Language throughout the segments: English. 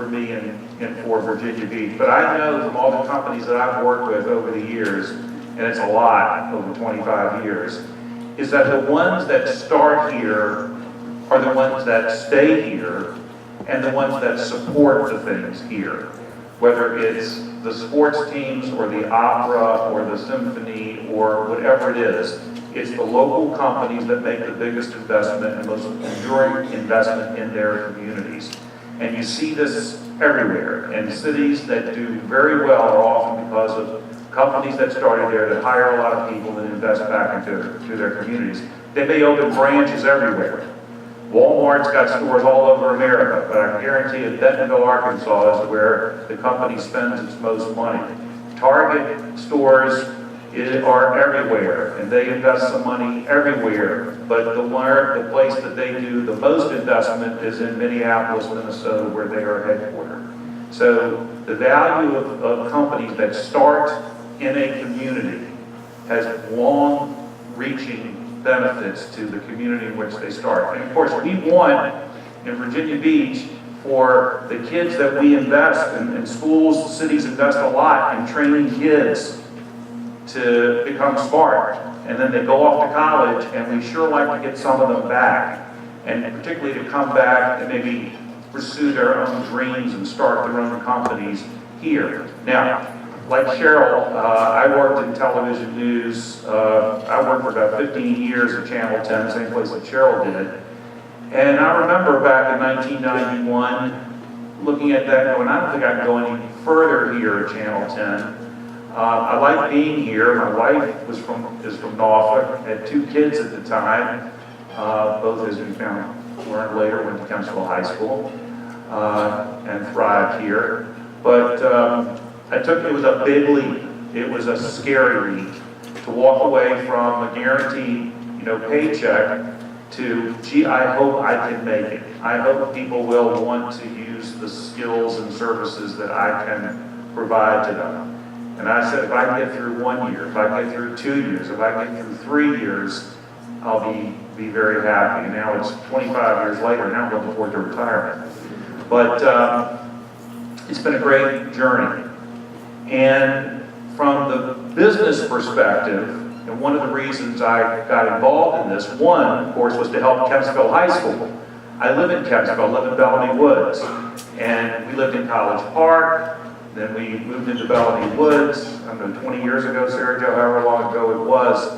for me and for Virginia Beach. But I know from all the companies that I've worked with over the years, and it's a lot, over 25 years, is that the ones that start here are the ones that stay here and the ones that support the things here. Whether it's the sports teams or the opera or the symphony or whatever it is, it's the local companies that make the biggest investment and most enduring investment in their communities. And you see this everywhere. And cities that do very well are often because of companies that started there that hire a lot of people and invest back into their communities. They may open branches everywhere. Walmart's got stores all over America, but I can guarantee you Bentonville, Arkansas is where the company spends its most money. Target stores are everywhere, and they invest some money everywhere, but the place that they do the most investment is in Minneapolis, Minnesota, where they are headquartered. So the value of companies that start in a community has long-reaching benefits to the community in which they start. And of course, we want in Virginia Beach for the kids that we invest in schools, cities invest a lot in training kids to become smart, and then they go off to college, and we sure like to get some of them back, and particularly to come back and maybe pursue their own dreams and start their own companies here. Now, like Cheryl, I worked in television news. I worked for about 15 years at Channel 10, same place that Cheryl did. And I remember back in 1991, looking at that and going, I don't think I can go any further here at Channel 10. I like being here. My wife is from Norfolk, had 2 kids at the time, both as we learned later, went to Kempsville High School and thrived here. But it was a big leap. It was a scary leap to walk away from a guaranteed, paycheck to, gee, I hope I can make it. I hope people will want to use the skills and services that I can provide to them. And I said, if I can get through 1 year, if I get through 2 years, if I get through 3 years, I'll be very happy. And now it's 25 years later, now I'm looking forward to retirement. But it's been a great journey. And from the business perspective, and one of the reasons I got involved in this, one, of course, was to help Kempsville High School. I live in Kempsville, I live in Bellamy Woods. And we lived in College Park. Then we moved into Bellamy Woods, I don't know, 20 years ago, Sarah Jo, however long ago it was.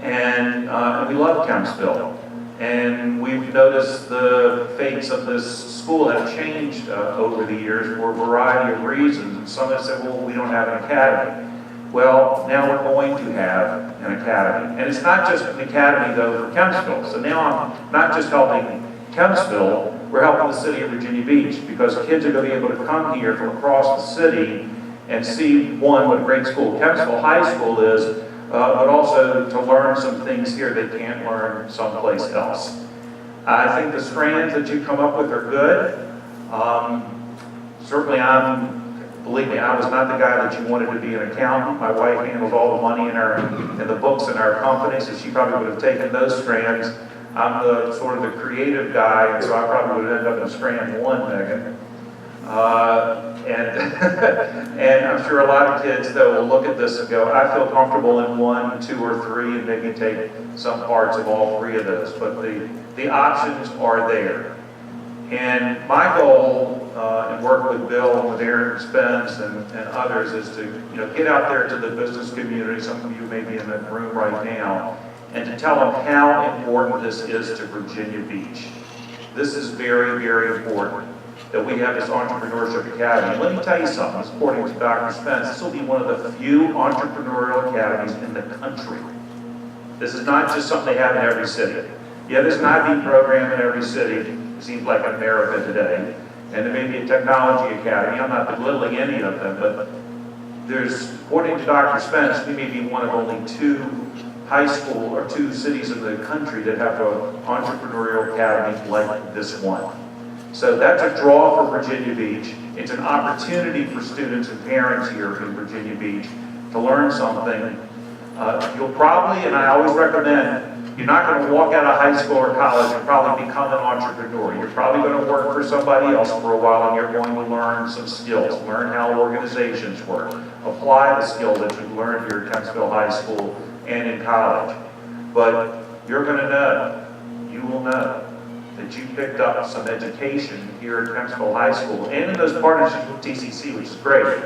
And we loved Kempsville. And we've noticed the fates of this school have changed over the years for a variety of reasons. And some have said, well, we don't have an academy. Well, now we're going to have an academy. And it's not just an academy, though, for Kempsville. So now I'm not just helping Kempsville, we're helping the city of Virginia Beach, because kids are going to be able to come here from across the city and see, one, what a great school Kempsville High School is, but also to learn some things here they can't learn someplace else. I think the strands that you come up with are good. Certainly believe me, I was not the guy that you wanted to be an accountant. My wife handles all the money in the books in our company, so she probably would have taken those strands. I'm the sort of the creative guy, and so I probably would end up in strand 1, Megan. And I'm sure a lot of kids, though, will look at this and go, I feel comfortable in 1, 2, or 3, and maybe take some parts of all 3 of those. But the options are there. And my goal, and work with Bill and with Aaron Spence and others, is to get out there to the business community. Some of you may be in that room right now, and to tell them how important this is to Virginia Beach. This is very, very important that we have this Entrepreneurship Academy. Let me tell you something, according to Dr. Spence, this will be one of the few entrepreneurial academies in the country. This is not just something they have in every city. Yeah, there's an IB program in every city, it seems like in America today, and there may be a technology academy. I'm not belittling any of them, but there's, according to Dr. Spence, we may be one of only 2 high school or 2 cities in the country that have an entrepreneurial academy like this one. So that's a draw for Virginia Beach. It's an opportunity for students and parents here in Virginia Beach to learn something. You'll probably, and I always recommend, You're not going to walk out of high school or college and probably become an entrepreneur. You're probably going to work for somebody else for a while, and you're going to learn some skills, learn how organizations work, apply the skill that you've learned here at Kempsville High School and in college. But you're going to know, you will know, that you picked up some education here at Kempsville High School and in those partnerships with TCC, which is great,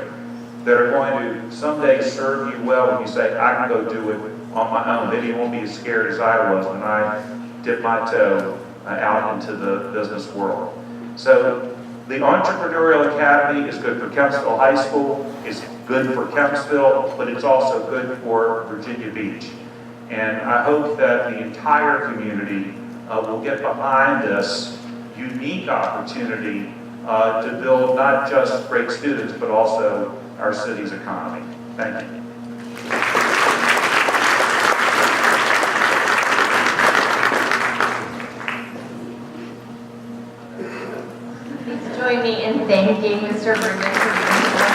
that are going to someday serve you well when you say, I can go do it on my own. Maybe you won't be as scared as I was when I dipped my toe out into the business world. So the Entrepreneurial Academy is good for Kempsville High School, it's good for Kempsville, but it's also good for Virginia Beach. And I hope that the entire community will get behind this unique opportunity to build not just great students, but also our city's economy. Thank you. Please join me in thanking Mr. Bergen for being here.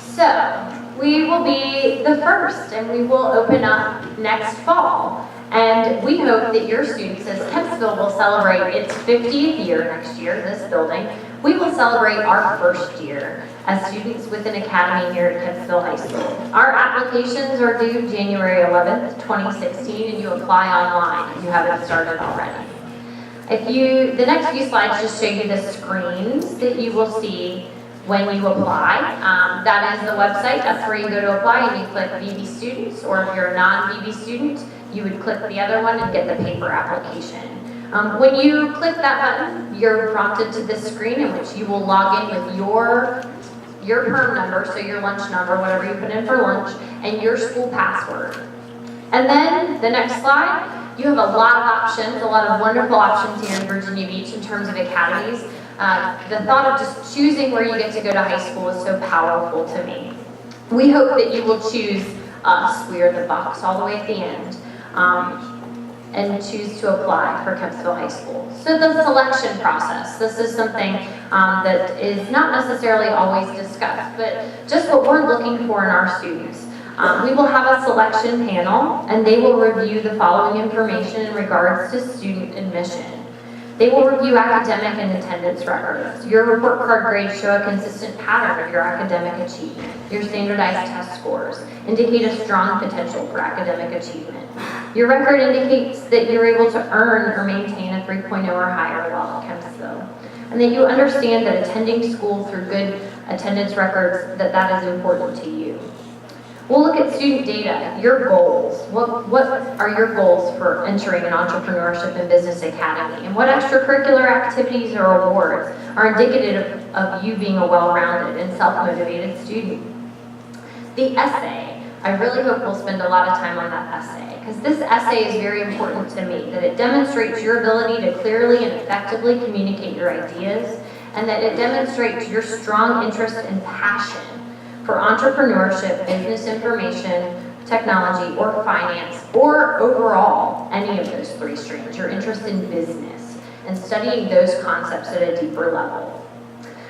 So, we will be the first, and we will open up next fall. And we hope that your students, as Kempsville will celebrate its 50th year next year, this building, we will celebrate our first year as students with an academy here at Kempsville High School. Our applications are due January 11th, 2016, and you apply online if you haven't started already. The next few slides just show you the screens that you will see when you apply. That is the website. That's where you go to apply, and you click VB Students, or if you're a non-VB student, you would click the other one and get the paper application. When you click that button, you're prompted to this screen in which you will log in with your perm number, so your lunch number, whatever you put in for lunch, and your school password. And then the next slide, you have a lot of options, a lot of wonderful options here in Virginia Beach in terms of academies. The thought of just choosing where you get to go to high school is so powerful to me. We hope that you will choose us. We are the box all the way at the end. And choose to apply for Kempsville High School. So the selection process, this is something that is not necessarily always discussed, but just what we're looking for in our students. We will have a selection panel, and they will review the following information in regards to student admission. They will review academic and attendance records. Your report card grades show a consistent pattern of your academic achievement. Your standardized test scores indicate a strong potential for academic achievement. Your record indicates that you're able to earn or maintain a 3.0 or higher while at Kempsville. And that you understand that attending school through good attendance records, that is important to you. We'll look at student data, your goals. What are your goals for entering an entrepreneurship and business academy? And what extracurricular activities or awards are indicative of you being a well-rounded and self-motivated student? The essay, I really hope we'll spend a lot of time on that essay, because this essay is very important to me, that it demonstrates your ability to clearly and effectively communicate your ideas, and that it demonstrates your strong interest and passion for entrepreneurship, business information, technology, or finance, or overall, any of those three streams, your interest in business, and studying those concepts at a deeper level.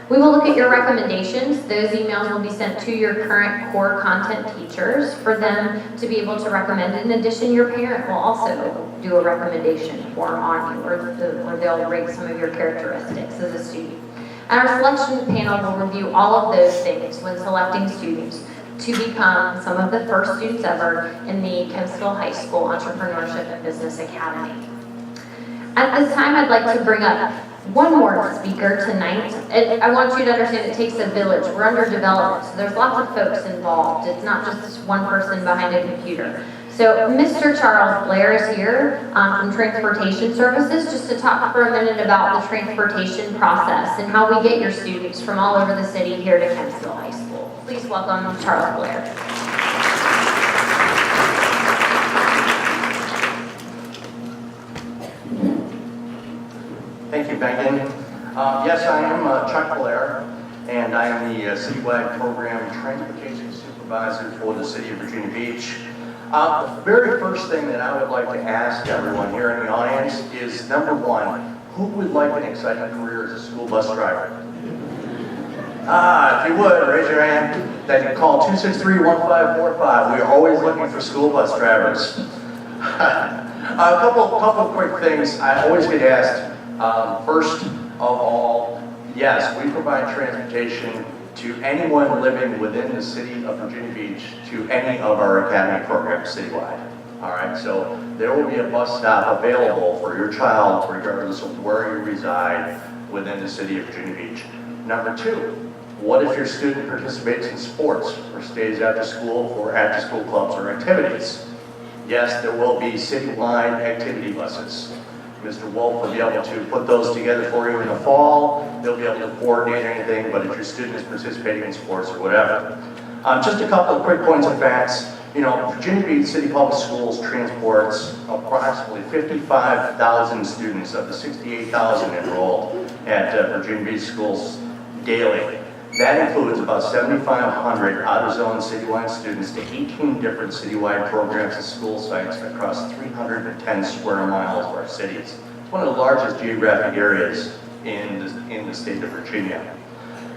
We will look at your recommendations. Those emails will be sent to your current core content teachers for them to be able to recommend. In addition, your parent will also do a recommendation form on you, or they'll rate some of your characteristics as a student. And our selection panel will review all of those things when selecting students to become some of the first students ever in the Kempsville High School Entrepreneurship and Business Academy. At this time, I'd like to bring up one more speaker tonight. And I want you to understand it takes a village. We're under development, so there's lots of folks involved. It's not just one person behind a computer. So Mr. Charles Blair is here from Transportation Services just to talk for a minute about the transportation process and how we get your students from all over the city here to Kempsville High School. Please welcome Charles Blair. Thank you, Megan. Yes, I am Chuck Blair, and I am the Citywide Program Transportation Supervisor for the City of Virginia Beach. The very first thing that I would like to ask everyone here in the audience is, number one, who would like an exciting career as a school bus driver? If you would, raise your hand. Then call 263-1545. We are always looking for school bus drivers. A couple quick things. I always get asked, first of all, yes, we provide transportation to anyone living within the city of Virginia Beach to any of our academy programs citywide. All right, so there will be a bus stop available for your child regardless of where you reside within the city of Virginia Beach. Number two, what if your student participates in sports or stays after school for after-school clubs or activities? Yes, there will be citywide activity buses. Mr. Wolf will be able to put those together for you in the fall. They'll be able to coordinate anything, but if your student is participating in sports or whatever. Just a couple of quick points of facts. You know, Virginia Beach City Public Schools transports approximately 55,000 students of the 68,000 enrolled at Virginia Beach schools daily. That includes about 7,500 out-of-zone citywide students to 18 different citywide programs and school sites across 310 square miles of our cities. It's one of the largest geographic areas in the state of Virginia.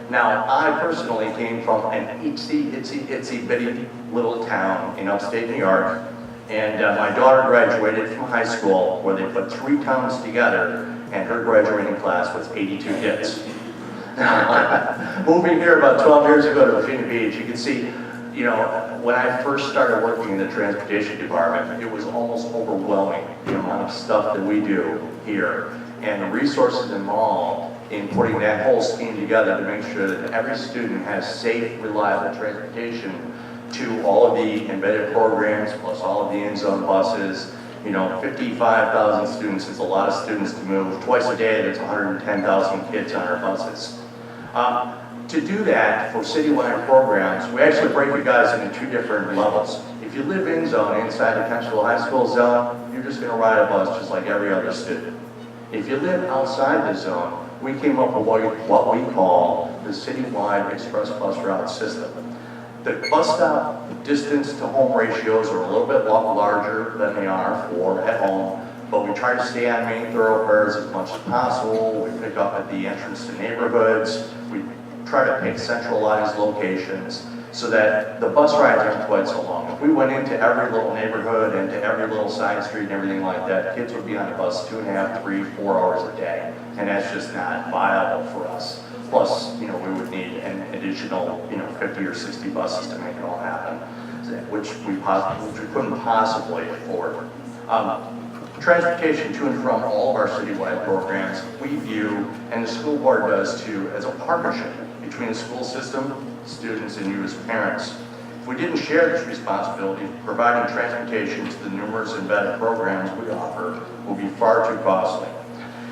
Now, I personally came from an itsy bitty little town in upstate New York, and my daughter graduated from high school where they put 3 towns together, and her graduating class was 82 kids. Moving here about 12 years ago to Virginia Beach, you can see, you know, when I first started working in the transportation department, it was almost overwhelming, the amount of stuff that we do here, and the resources involved in putting that whole scheme together to make sure that every student has safe, reliable transportation to all of the embedded programs, plus all of the in-zone buses. You know, 55,000 students is a lot of students to move. Twice a day, there's 110,000 kids on our buses. To do that for citywide programs, we actually break you guys into 2 different levels. If you live in zone, inside the Kenshville High School zone, you're just going to ride a bus just like every other student. If you live outside the zone, we came up with what we call the citywide express bus route system. The bus stop distance to home ratios are a little bit larger than they are for at home, but we try to stay on main thoroughfares as much as possible. We pick up at the entrance to neighborhoods. We try to pick centralized locations so that the bus rides aren't quite so long. If we went into every little neighborhood and to every little side street and everything like that, kids would be on a bus 2.5, 3, 4 hours a day, and that's just not viable for us. Plus, you know, we would need an additional, 50 or 60 buses to make it all happen, which we couldn't possibly afford. Transportation to and from all of our citywide programs, we view, and the school board does too, as a partnership between the school system, students, and you as parents. If we didn't share this responsibility, providing transportation to the numerous embedded programs we offer will be far too costly.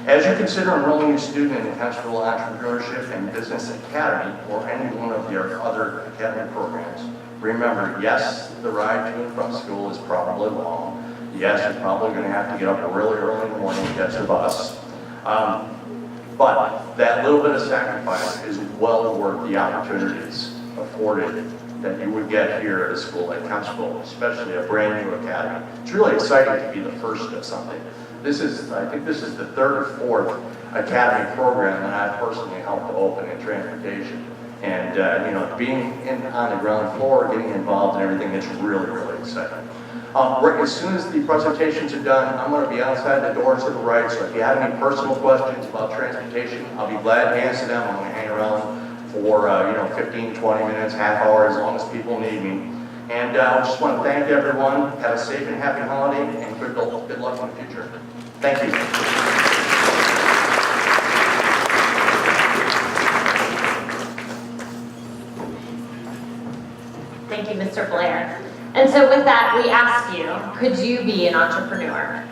As you consider enrolling a student in the Kenshville Entrepreneurship and Business Academy or any one of the other academy programs, remember, yes, the ride to and from school is probably long. Yes, you're probably going to have to get up really early in the morning to catch the bus. But that little bit of sacrifice is well worth the opportunities afforded that you would get here at a school like Kenshville, especially a brand new academy. It's really exciting to be the first of something. I think this is the 3rd or 4th academy program that I personally helped to open in transportation. And being on the ground floor, getting involved in everything, it's really, really exciting. As soon as the presentations are done, I'm going to be outside the door to the right, so if you have any personal questions about transportation, I'll be glad to answer them. I'm going to hang around for 15, 20 minutes, half hour, as long as people need me. And I just want to thank everyone. Have a safe and happy holiday, and good luck in the future. Thank you. Thank you, Mr. Blair. And so with that, we ask you, could you be an entrepreneur?